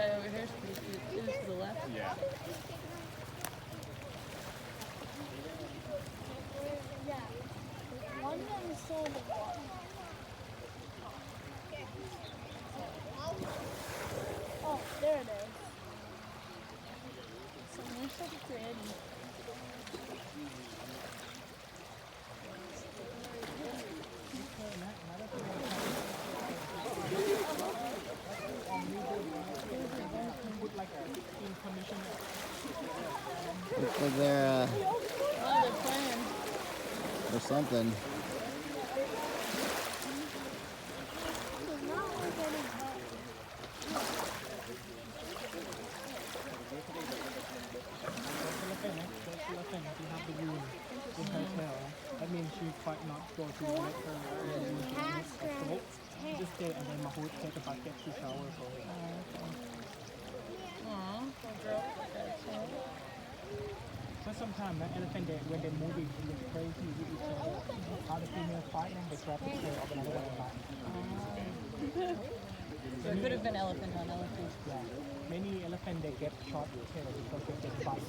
guy over here is pretty cute too, to the left. Yeah. Yeah. One of them is still in the water. Oh, there it is. So they're so pretty. Looks like they're Oh, they're playing. or something. It's not like any hot. Elephant, you have the wound in her tail. That means she fight not go to let her Castrate its tail. just stay and then Mahout take a bucket to shower for her. Aw, poor girl. So sometimes that elephant when they move it it's crazy with each other. How the female fight them, they grab the tail of another one and bite. So it could have been elephant on elephant. Yeah. Many elephant they get short tail because they get bite.